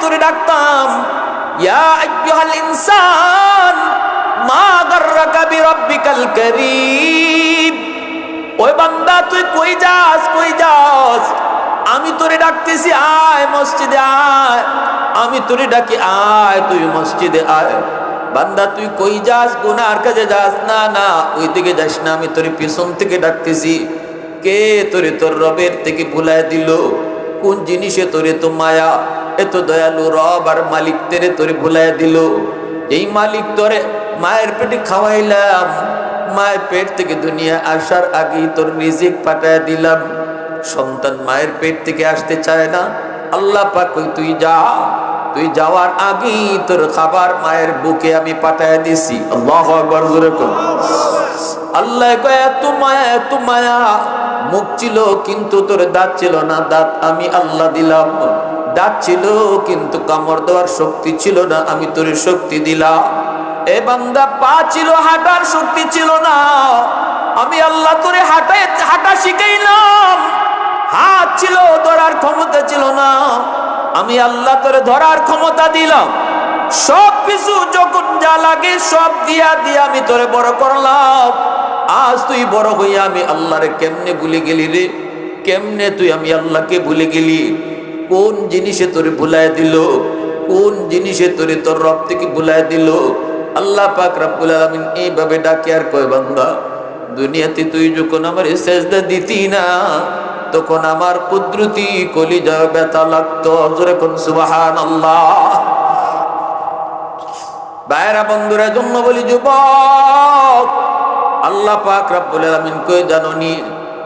তোরে ডাকতাম, ইয়া আইয়ুহাল ইনসান মা গাররাকা বিরাব্বিকাল কারীম। ওই বান্দা তুই কই যাস, কই যাস? আমি তোরে ডাকতেছি, আয় মসজিদে আয়। আমি তোরে ডাকি, আয় তুই মসজিদে আয়। বান্দা তুই কই যাস? গুনার কাজে যাস? না না, ওই দিকে যাস না, আমি তোরে পিছন থেকে ডাকতেছি। কে তোরে তোর রবের থেকে ভুলায় দিল? কোন জিনিসে তোরে তো মায়া? এত দয়ালু রব আর মালিক তেরে তোরে ভুলায় দিল। এই মালিক তোরে মায়ের পেটে খাওয়াইলাম, মায়ের পেট থেকে দুনিয়া আসার আগেই তোর রিজিক পাঠায় দিলাম। সন্তান মায়ের পেট থেকে আসতে চায় না, আল্লাহ পাক কই তুই যা, তুই যাওয়ার আগেই তোর খাবার মায়ের বুকে আমি পাঠায় দিছি। আল্লাহু আকবার, জোরে কর। আল্লাহ কয় এত মায়া, এত মায়া। মুখ ছিল কিন্তু তোর দাঁত ছিল না, দাঁত আমি আল্লাহ দিলাম। দাঁত ছিল কিন্তু কামড় দেওয়ার শক্তি ছিল না, আমি তোর শক্তি দিলাম। এ বান্দা পা ছিল, হাঁটার শক্তি ছিল না, আমি আল্লাহ তোরে হাঁটা শিখাইলাম। হাত ছিল, ধরার ক্ষমতা ছিল না, আমি আল্লাহ তোরে ধরার ক্ষমতা দিলাম। সব কিছু যখন যা লাগে সব দিয়া দিয়া আমি তোরে বড় করলাম। আজ তুই বড় হইয়া আমি আল্লাহরে কেমনে ভুলে গেলি রে? কেমনে তুই আমি আল্লাহকে ভুলে গেলি? কোন জিনিসে তোরে ভুলায় দিল? কোন জিনিসে তোরে তোর রব থেকে ভুলায় দিল? আল্লাহ পাক রব্বুল আলামিন এইভাবে ডাকে আর কয়, বান্দা দুনিয়াতে তুই যখন আমার সেজদা দিতি না, তখন আমার কুদরতি কলিজা ব্যথা লাগতো। জোরে কোন সুবহানাল্লাহ। ভাইরা বন্ধুরা জন্য বলি, যুবক, আল্লাহ পাক রব্বুল আলামিন কই জানোনি?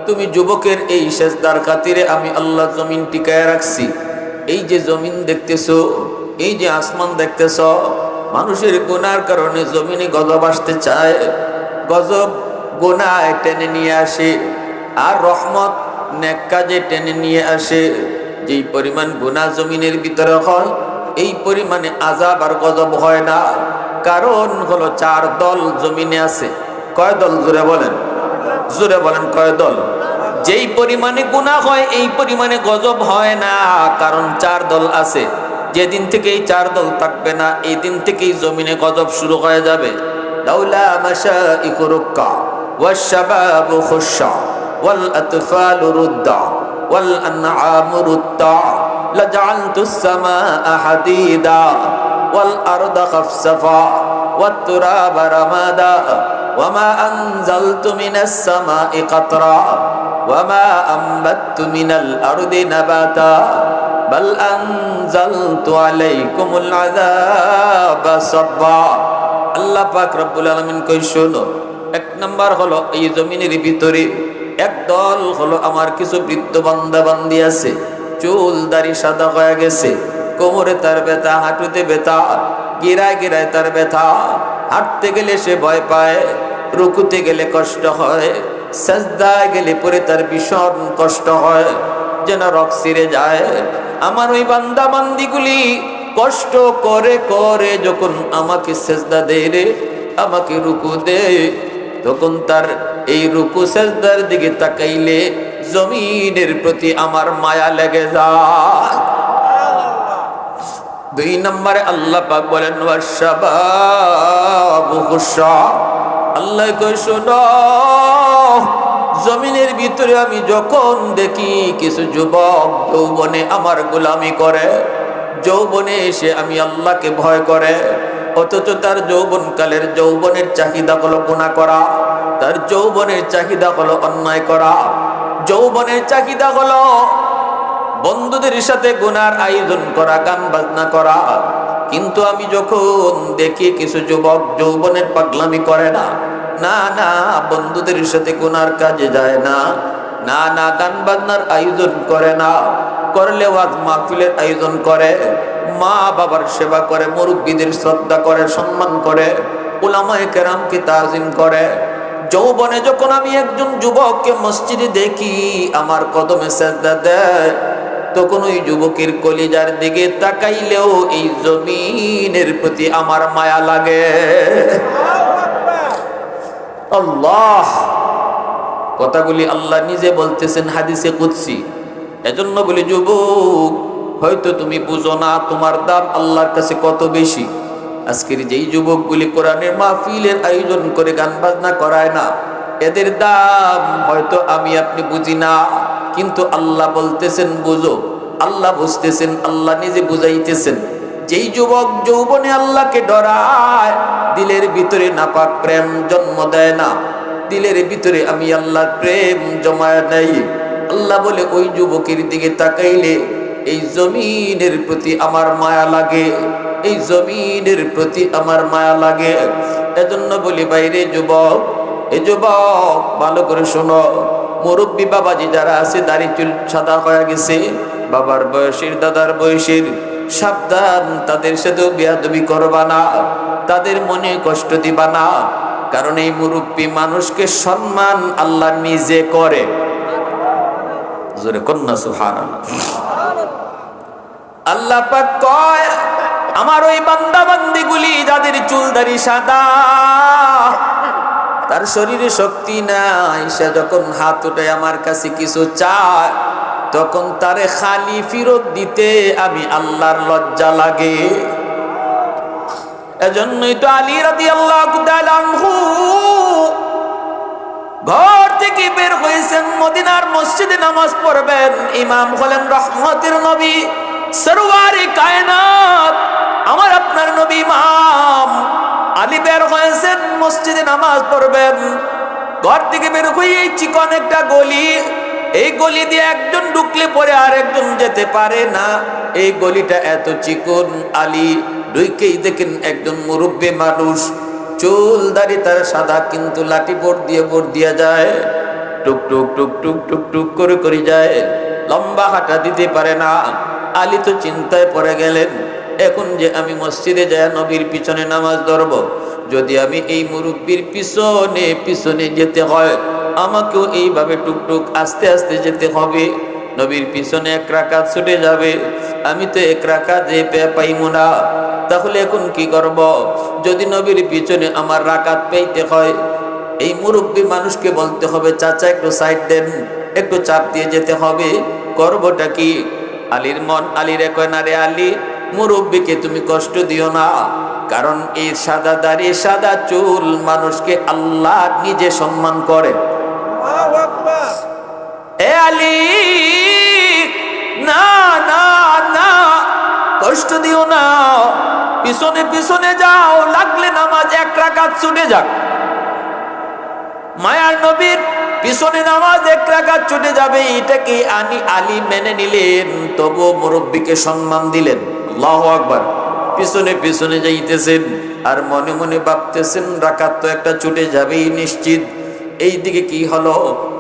তুমি যুবকের এই সেজদার খাতিরে আমি আল্লাহ জমিন টিকায় রাখছি। এই যে জমিন দেখতেছো, এই যে আসমান দেখতেছো, মানুষের গুনার কারণে জমিনে গজব আসতে চায়। গজব গুনায় টেনে নিয়ে আসে, আর রহমত নেক কাজে টেনে নিয়ে আসে। যেই পরিমাণ গুনাহ জমিনের ভিতরে হয়, এই পরিমাণে আযাব আর গজব হয় না। কারণ হলো 4 দল জমিনে আছে। কয় দল? জোরে বলেন, জোরে বলেন, কয় দল? যেই পরিমাণে গুনাহ হয় এই পরিমাণে গজব হয় না, কারণ 4 দল আছে। যেদিন থেকে এই 4 দল থাকবে না, এই দিন থেকেই জমিনে গজব শুরু হয়ে যাবে। লাউলা মাশাইখু রুক্কা ওয়াশ শাবাবু খুশা ওয়াল আতফালু রুদ্দা ওয়াল আনআমু রুদ্দা লাজআলতুস সামাআ হাদীদা ওয়াল আরদা খাফসাফা ওয়াত তুরাবা রামাদা ওয়ামা আনজালতু মিনাস সামাই কাতরা ওয়ামা আম্বাততু মিনাল আরদি নাবাতা বাল আনজালতু আলাইকুমুল আযাবা সাব্বা। আল্লাহ পাক রব্বুল আলামিন কই, শোনো, 1 নাম্বার হলো এই জমিনের ভিতরে একদল হলো আমার কিছু বৃদ্ধ বান্দা বান্দি আছে, চুল দাড়ি সাদা হয়ে গেছে, কোমরে তার ব্যথা, হাঁটুতে ব্যথা, গিরায় গিরায় তার ব্যথা, হাঁটতে গেলে সে ভয় পায়, রুকুতে গেলে কষ্ট হয়, সাজদায় গেলে পরে তার ভীষণ কষ্ট হয়, যেন রক ছিঁড়ে যায়। আমার ওই বান্দা বান্দিগুলি কষ্ট করে করে যখন আমাকে সেজদা দেয় রে, আমাকে রুকু দে, তখন তার এই রুকু সেজদার দিকে তাকাইলে জমিনের প্রতি আমার মায়া লেগে যায়। 2 নম্বরে আল্লাহ পাক বলেন ওয়াশশাবাবু খুশা। আল্লাহ কই, শোনো, জমিনের ভিতরে আমি যখন দেখি কিছু যুবক যৌবনে আমার গোলামি করে, যৌবনে এসে আমি আল্লাহকে ভয় করে, অথচ তার যৌবনকালের যৌবনের চাহিদা হলো গুনাহ করা, তার যৌবনের চাহিদা হলো অন্যায় করা, যৌবনের চাহিদা হলো বন্ধুদের সাথে গুনার আয়োজন করা, গান বাজনা করা। কিন্তু আমি যখন দেখি কিছু যুবক যৌবনের পাগলামি করে না, না না বন্ধুদের সাথে গুনার কাজে যায় না, না না গান বাজনার আয়োজন করে না, করলে ওয়াজ মাহফিলের আয়োজন করে, মা বাবার সেবা করে, মুরব্বীদের শ্রদ্ধা করে, সম্মান করে, উলামায়ে কেরামকে তাজিম করে। যৌবনে যখন আমি একজন যুবককে মসজিদে দেখি আমার কদমে সেজদা দেয়, তখন ওই যুবকের কলিজার দিকে তাকাইলেও এই জমিনের প্রতি আমার মায়া লাগে। আল্লাহ, কথাগুলি আল্লাহ নিজে বলতেছেন হাদিসে কুদসি। এজন্য বলি যুবক, হয়তো তুমি বুঝো না তোমার দাম আল্লাহর কাছে কত বেশি। আজকের যেই যুবকগুলি কোরআনের মাহফিলের আয়োজন করে গান বাজনা করায় না, এদের দাম হয়তো আমি আপনি বুঝি না, কিন্তু আল্লাহ বলতেছেন বুঝো। আল্লাহ বুঝতেছেন, আল্লাহ নিজে বুঝাইতেছেন। যেই যুবক যৌবনে আল্লাহকে ডরায়, দিলের ভিতরে নাপাক প্রেম জন্ম দেয় না, দিলের ভিতরে আমি আল্লাহর প্রেম জমায় নাই, আল্লাহ বলে ওই যুবকের দিকে তাকাইলে এই জমিনের প্রতি আমার মায়া লাগে, এই জমিনের প্রতি আমার মায়া লাগে। এজন্য বলি বাইরে যুবক, এ যুবক ভালো করে শোনো, মুরব্বী বাবাজি যারা আছে, দাড়ি চুল সাদা হয়ে গেছে, বাবার বয়সের দাদার বয়সের, সাবধান, তাদের সাথেও বেয়াদবি করবা না, তাদের মনে কষ্ট দিবা না। কারণ এই মুরব্বী মানুষকে সম্মান আল্লাহ নিজে করে। জোরে কন্যা সুবহানাল্লাহ। আল্লাহ পাক কয়, আমার ওই বান্দা বান্দিগুলি যাদের চুল দাড়ি সাদা, তার শরীরে শক্তি নাই, সে যখন হাত উঠে আমার কাছে কিছু চায়, তখন তারে খালি ফেরত দিতে আমি আল্লাহর লজ্জা লাগে। এজন্যই তো আলী রাদিয়াল্লাহু তাআলা আনহু ঘর থেকে বের হয়েছেন, মদিনার মসজিদে নামাজ পড়বেন। ইমাম হলেন রহমতের নবী, সরওয়ারে কায়নাত, আমার আপনার নবী ইমাম আলী বের হয়েছেন মসজিদে নামাজ পড়বেন। ঘর থেকে বের হয়ে এই চিকন একটা গলি, এই গলি দিয়ে একজন ঢুকলে পরে আর একজন যেতে পারে না। এই গলিটা এত চিকন, আলী ঢুকেই দেখেন একজন মুরব্বী মানুষ, চুল দাড়ি তার সাদা, কিন্তু লাঠি বোর দিয়ে যায়, টুক টুক টুক টুক টুক টুক করে করে যায়, লম্বা হাঁটা দিতে পারে না। আলী তো চিন্তায় পড়ে গেলেন, এখন যে আমি মসজিদে যায় নবীর পিছনে নামাজ ধরব, যদি আমি এই মুরব্বীর পিছনে পিছনে যেতে হয়, আমাকেও এইভাবে টুকটুক আস্তে আস্তে যেতে হবে। নবীর পিছনে এক রাকাত ছুটে যাবে, আমি তো এক রাকাত পাইমু না। তাহলে এখন কি করব? যদি নবীর পিছনে আমার রাকাত পাইতে হয়, এই মুরব্বী মানুষকে বলতে হবে, চাচা একটু সাইড দেন, একটু চাপ দিয়ে যেতে হবে। করবটা কি? আলীর মন আলীরে কয়, না রে আলী, মুরব্বীকে তুমি কষ্ট দিও না, কারণ এই সাদা দাড়ি সাদা চুল মানুষকে আল্লাহ নিজে সম্মান করে। এ আলী, না না না, কষ্ট দিও না, পিছনে পিছনে যাও, লাগলে নামাজ এক রাকাত ছুটে যাক। মায়ার নবীর পিছনে নামাজ এক রাকাত ছুটে যাবে, এটাকে আলী মেনে নিলেন, তবু মুরব্বীকে সম্মান দিলেন। আল্লাহু আকবার। পিছনে পিছনে যাইতেছেন আর মনে মনে ভাবতেছেন রাকাত তো একটা ছুটে যাবেই নিশ্চিত। এই দিকে কি হলো,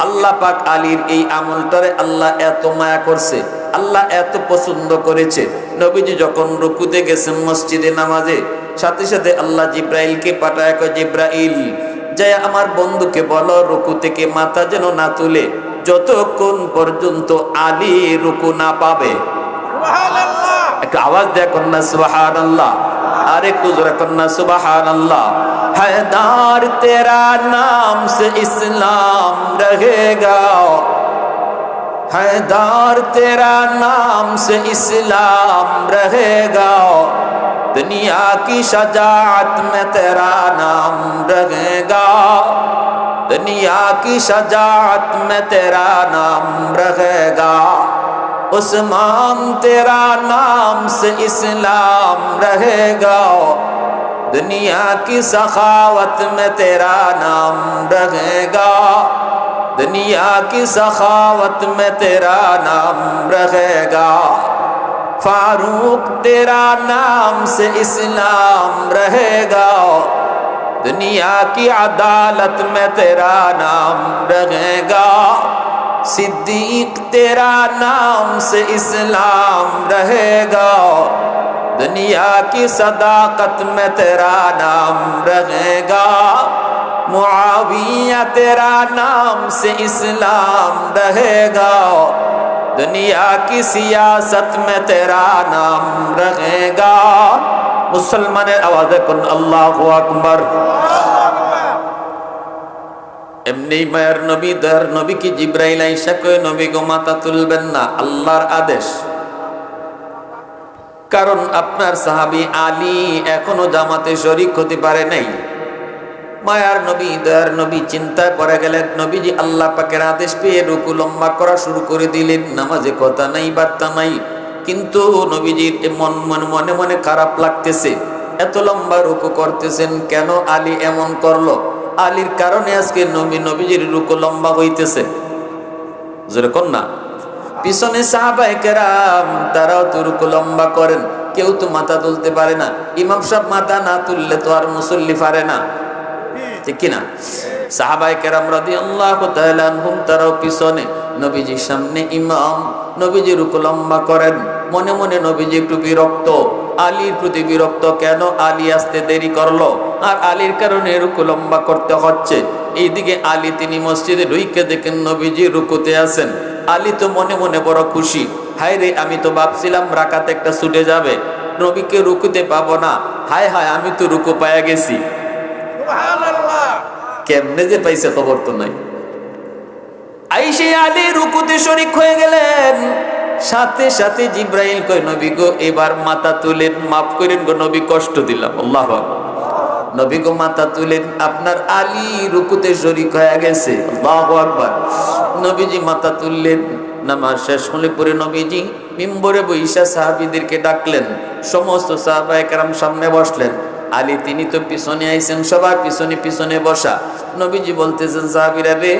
আল্লাহ পাক আলীর এই আমলটারে আল্লাহ এত মায়া করছে, আল্লাহ এত পছন্দ করেছে। নবীজি যখন রুকুতে গেছেন মসজিদে নামাজে, সাথে সাথে আল্লাহ জিব্রাইলকে পাঠায়, কয় জিব্রাইল, যায় আমার বন্ধুকে বলো রুকু থেকে মাথা যেন না তুলে, যতক্ষণ পর্যন্ত আলী রুকু না পাবে। একটা আওয়াজ দেয় কন্যা সুবহানাল্লাহ, আর একটু জোরে কন্যা সুবহানাল্লাহ। हैदार तेरा नाम से इस्लाम रहेगा, हैदार तेरा नाम से इस्लाम रहेगा, दुनिया की शजाअत में तेरा नाम रहेगा, दुनिया की शजाअत में तेरा नाम रहेगा, उस्मान तेरा नाम से इस्लाम रहेगा, दुनिया की सखावत में तेरा नाम रहेगा, दुनिया की सखावत में तेरा नाम रहेगा, फारूक तेरा नाम से इस्लाम रहेगा, दुनिया की अदालत में तेरा नाम रहेगा, सिद्दीक तेरा नाम से इस्लाम रहेगा, दुनिया की सदाकत में तेरा नाम रहेगा, मुआविया तेरा नाम से इस्लाम रहेगा, दुनिया की सियासत में तेरा नाम रहेगा। मुसलमाনের আওয়াজে কোন আল্লাহু আকবার। এমনি মায়ের নবী দয়ার নবী কি জিব্রাইল আইসা কয়, নবী গো মাথা তুলবেন না, আল্লাহর আদেশ। কারণ আপনার সাহাবী আলী এখনো জামাতে শরীক হতে পারে নাই। মায়ার নবী, দয়ার নবী চিন্তায় পড়ে গেলেন। নবীজি আল্লাহ পাকের আদেশ পেয়ে রুকু লম্বা করা শুরু করে দিলেন। নামাজে কথা নাই, বার্তা নাই, কিন্তু নবীজির মনে মনে খারাপ লাগতেছে। এত লম্বা রুকু করতেছেন কেন? আলী এমন করলো, আলীর কারণে আজকে নবীজির রুকু লম্বা হইতেছে। যেরকম না পিছনে সাহাবায়ে কেরাম তারাও তো রুকু লম্বা করেন, কেউ তো মাথা তুলতে পারে না। ইমাম সাহেব মাথা না তুললে তো আর মুসল্লি পারে না, ঠিক কিনা? সাহাবায়ে কেরাম রাদিয়াল্লাহু তাআলা আনহুম তারাও পিছনে, নবীজির সামনে ইমাম। নবীজি রুকু লম্বা করেন, মনে মনে নবীজি একটু বিরক্ত, আলীর প্রতি বিরক্ত। কেন আলী আসতে দেরি করলো, আর আলীর কারণে রুকু লম্বা করতে হচ্ছে। এইদিকে আলী তিনি মসজিদে ঢুইকে দেখেন নবীজি রুকুতে আছেন। আলী তো মনে মনে বড় খুশি, হায় রে আমি তো ভাবছিলাম রাকাত একটা ছুটে যাবে, নবীকে রুকুতে পাবো না। হায় হায়, আমি তো রুকু পায়া গেছি। কেমনে যে পাইছে খবর তো নাই। আইসে আলী রুকুতে শরীক হয়ে গেলেন। সাথে সাথে জিব্রাইল কয়, নবী গো এবার মাথা তুলেন, মাফ করেন গো নবী, কষ্ট দিলাম। আল্লাহু আকবার। নবী গো মাথা তুলেন, আপনার আলী রুকুতে শরীক হয়ে গেছে। আল্লাহু আকবার। নবীজি মাথা তুললেন। নামাজ শেষ হলে পরে নবীজি মিম্বরে বইসা সাহাবীদেরকে ডাকলেন। সমস্ত সাহাবায়ে কেরাম সামনে বসলেন। আলী তিনি তো পিছনে আইছেন, সবার পিছনে পিছনে বসা। নবীজি বলতেছেন, সাহাবীরা রে,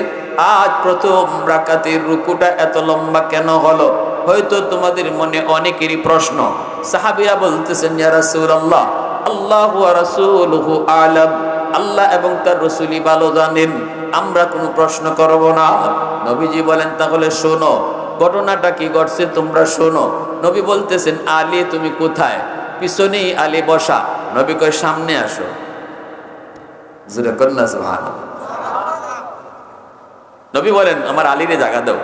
আজ প্রথম রাকাতের রুকুটা এত লম্বা কেন হলো? হয়তো তোমাদের মনে অনেকেরই প্রশ্ন। সাহাবীরা বলতেছেন, ইয়া রাসূলুল্লাহ, আল্লাহু ওয়া রাসূলুহু আ'লাম, আল্লাহ এবং তার রাসূলই ভালো জানেন, আমরা কোনো প্রশ্ন করব না। নবীজি বলেন, তাহলে শোনো ঘটনাটা কি ঘটছে তোমরা শোনো। নবী বলতেছেন, আলী তুমি কোথায়? পিছনেই আলী বসা। নবী কয়, সামনে আসো। জোরে কন্না সুবহানাল্লাহ। নবী বলেন, আমার আলীরে জায়গা দাও।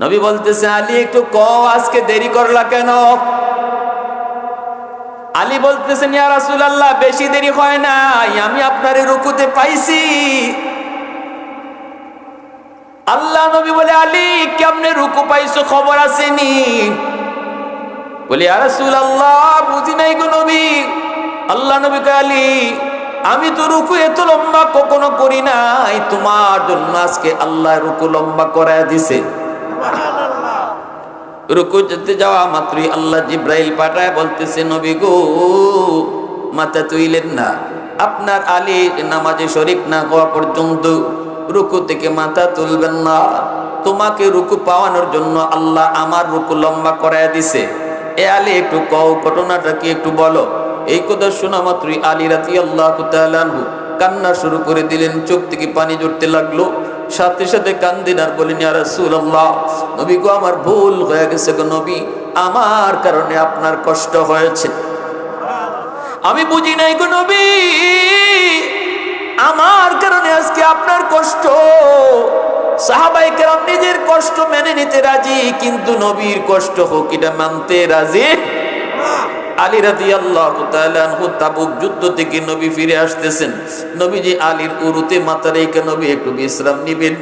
নবী বলতেছে, আলী একটু কও আজকে দেরি করলা কেন? আলী বলতেছেন, ইয়া রাসূলুল্লাহ বেশি দেরি হয় নাই, আমি আপনারে রুকুতে পাইছি। আল্লাহ নবী বলে, আলী কেমনে রুকু পাইছো, খবর আসেনি? বলি, ইয়া রাসূলুল্লাহ বুঝি নাই গো নবী। আল্লাহ নবী কয়, আলী আমি তো রুকু এত লম্বা কখনো করি নাই, তোমার জন্য আজকে আল্লাহ রুকু লম্বা করায় দিছে। রুকু যেতে যাওয়া মাত্রই আল্লাহ জিব্রাইল পাঠায় বলতেছে, নবী গো মাথা তুইলেন না, আপনার আলী নামাজে শরীক না হওয়া পর্যন্ত রুকু থেকে মাথা তুলবেন না। তোমাকে রুকু পাওয়ানোর জন্য আল্লাহ আমার রুকু লম্বা করায় দিছে। এ আলী একটু কও ঘটনাটা কি, একটু বলো। এই কথা শোনা মাত্রই আলী রাদিয়াল্লাহু তাআলা আনহু কান্না শুরু করে দিলেন, চোখ থেকে পানি ঝরতে লাগলো। সাথে সাথে কান্দেন আর বলেন, ইয়া রাসূলুল্লাহ, নবী গো আমার ভুল হয়ে গেছে গো নবী, আমার কারণে আপনার কষ্ট হয়েছে, আমি বুঝি নাই গো নবী, আমার কারণে আজকে আপনার কষ্ট। সাহাবায়ে কেরাম নিজের কষ্ট মেনে নিতে রাজি, কিন্তু নবীর কষ্ট হোক এটা মানতে রাজি। আলী রাদিয়াল্লাহু তাআলা আনহু তাবুক যুদ্ধ থেকে নবী ফিরে আসতেছেন। নবীজি আলীর উরুতে মাথা রেখে নবী একটু বিশ্রাম নিবেন।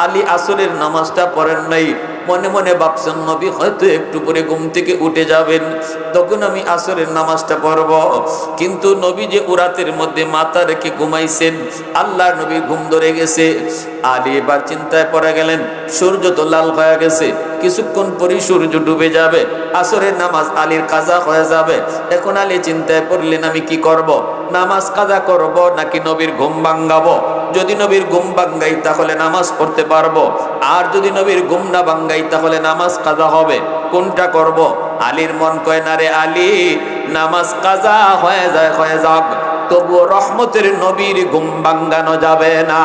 আলী আসরের নামাজটা পড়েন নাই, মনে মনে ভাবছেন নবী হয়তো একটু পরে ঘুম থেকে উঠে যাবেন, তখন আমি আসরের নামাজটা পড়ব। কিন্তু নবী যে উরাতের মধ্যে মাথা রেখে ঘুমাইছেন, আল্লাহর নবী ঘুম ধরে গেছে। আলী এবার চিন্তায় পড়ে গেলেন, সূর্য তো লাল হয়ে গেছে, কিছুক্ষণ পরই সূর্য ডুবে যাবে, আসরের নামাজ আলীর কাজা হয়ে যাবে। এখন আলী চিন্তায় পড়লেন, আমি কি করব, নামাজ কাজা করব নাকি নবীর ঘুম ভাঙ্গাবো? যদি নবীর ঘুম ভাঙ্গাই তাহলে নামাজ পড়তে পারবো, আর যদি নবীর ঘুম না ভাঙ্গাই তাহলে নামাজ কাজা হবে, কোনটা করব? আলীর মন কয়, না রে আলী, নামাজ কাজা হয়ে যায় হয়ে যাক, তবুও রহমতের নবীর ঘুম ভাঙ্গানো যাবে না।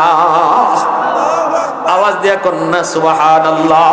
আওয়াজ দিয়া কন্যা সুবহানাল্লাহ।